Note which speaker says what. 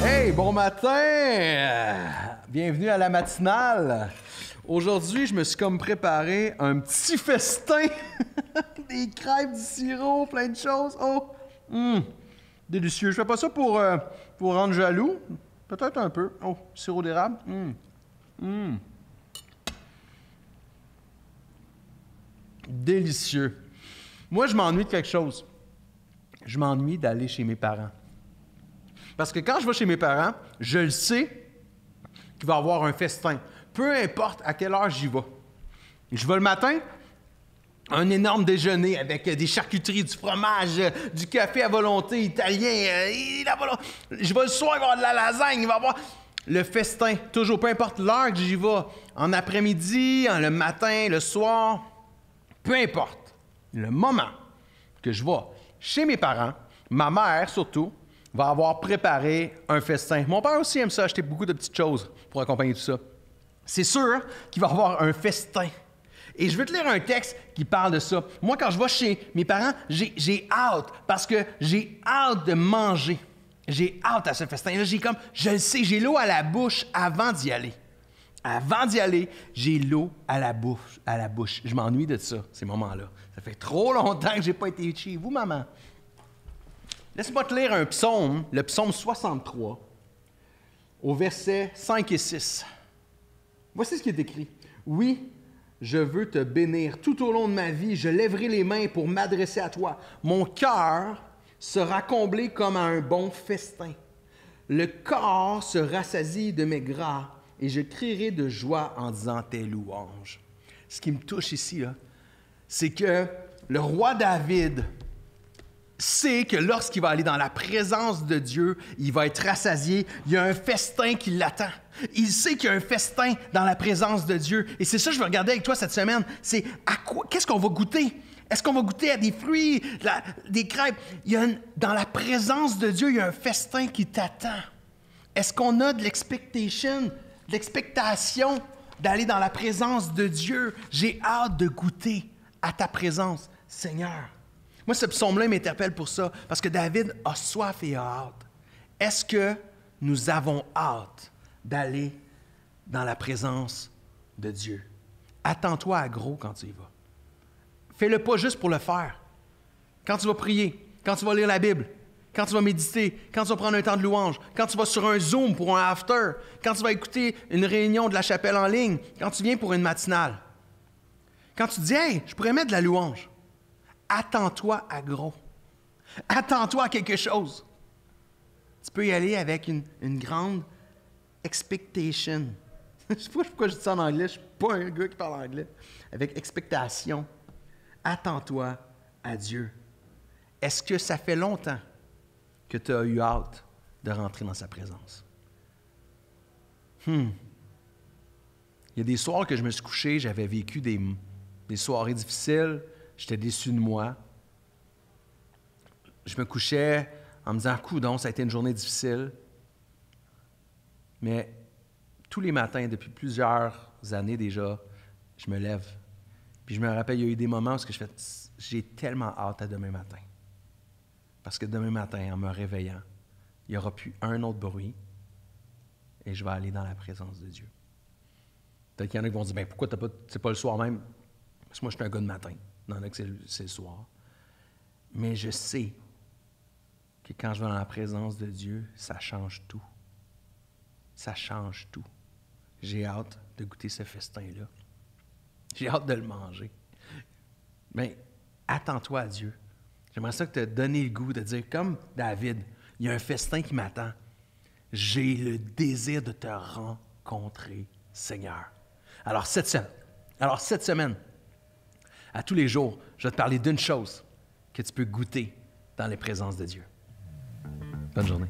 Speaker 1: Hey, bon matin! Bienvenue à la matinale. Aujourd'hui, je me suis comme préparé un petit festin. Des crêpes, du sirop, plein de choses. Oh! Délicieux. Je fais pas ça pour rendre jaloux. Peut-être un peu. Oh, sirop d'érable. Délicieux. Moi, je m'ennuie de quelque chose. Je m'ennuie d'aller chez mes parents. Parce que quand je vais chez mes parents, je le sais qu'il va y avoir un festin. Peu importe à quelle heure j'y vais. Je vais le matin, un énorme déjeuner avec des charcuteries, du fromage, du café à volonté italien. Je vais le soir, il va y avoir de la lasagne, il va y avoir le festin. Toujours, peu importe l'heure que j'y vais. En après-midi, le matin, le soir. Peu importe. Le moment que je vais chez mes parents, ma mère surtout, va avoir préparé un festin. Mon père aussi aime ça, acheter beaucoup de petites choses pour accompagner tout ça. C'est sûr qu'il va y avoir un festin. Et je vais te lire un texte qui parle de ça. Moi, quand je vais chez mes parents, j'ai hâte, parce que j'ai hâte de manger. J'ai hâte à ce festin-là. Je le sais, j'ai l'eau à la bouche avant d'y aller. Avant d'y aller, j'ai l'eau à la bouche. Je m'ennuie de ça, ces moments-là. Ça fait trop longtemps que je n'ai pas été chez vous, maman. Laisse-moi te lire un psaume, le psaume 63, au versets 5 et 6. Voici ce qui est écrit. « Oui, je veux te bénir tout au long de ma vie. Je lèverai les mains pour m'adresser à toi. Mon cœur sera comblé comme à un bon festin. Le corps se rassasie de mes gras et je crierai de joie en disant tes louanges. » Ce qui me touche ici, là, c'est que le roi David sait que lorsqu'il va aller dans la présence de Dieu, il va être rassasié. Il y a un festin qui l'attend. Il sait qu'il y a un festin dans la présence de Dieu. Et c'est ça que je veux regarder avec toi cette semaine. C'est qu'est-ce qu'on va goûter? Est-ce qu'on va goûter à des fruits, des crêpes? Dans la présence de Dieu, il y a un festin qui t'attend. Est-ce qu'on a de l'expectation d'aller dans la présence de Dieu? J'ai hâte de goûter à ta présence, Seigneur. Moi, ce psaume-là m'interpelle pour ça, parce que David a soif et a hâte. Est-ce que nous avons hâte d'aller dans la présence de Dieu? Attends-toi à gros quand tu y vas. Fais-le pas juste pour le faire. Quand tu vas prier, quand tu vas lire la Bible, quand tu vas méditer, quand tu vas prendre un temps de louange, quand tu vas sur un Zoom pour un after, quand tu vas écouter une réunion de la chapelle en ligne, quand tu viens pour une matinale. Quand tu dis « Hey, je pourrais mettre de la louange », attends-toi à gros. Attends-toi à quelque chose. Tu peux y aller avec une grande expectation. Je ne sais pas pourquoi je dis ça en anglais. Je ne suis pas un gars qui parle anglais. Avec expectation. Attends-toi à Dieu. Est-ce que ça fait longtemps que tu as eu hâte de rentrer dans sa présence? Il y a des soirs que je me suis couché, j'avais vécu des soirées difficiles. J'étais déçu de moi. Je me couchais en me disant « Coudonc, ça a été une journée difficile. » Mais tous les matins, depuis plusieurs années déjà, je me lève. Puis je me rappelle, il y a eu des moments où j'ai tellement hâte à demain matin. Parce que demain matin, en me réveillant, il n'y aura plus un autre bruit et je vais aller dans la présence de Dieu. Peut-être qu'il y en a qui vont dire « Pourquoi c'est pas le soir même? » Parce que moi, je suis un gars de matin. Il y en a que c'est le soir. Mais je sais que quand je vais dans la présence de Dieu, ça change tout. Ça change tout. J'ai hâte de goûter ce festin-là. J'ai hâte de le manger. Mais attends-toi à Dieu. J'aimerais ça que tu aies donné le goût de dire, comme David, il y a un festin qui m'attend. J'ai le désir de te rencontrer, Seigneur. Alors cette semaine, à tous les jours, je vais te parler d'une chose que tu peux goûter dans les présences de Dieu. Bonne journée.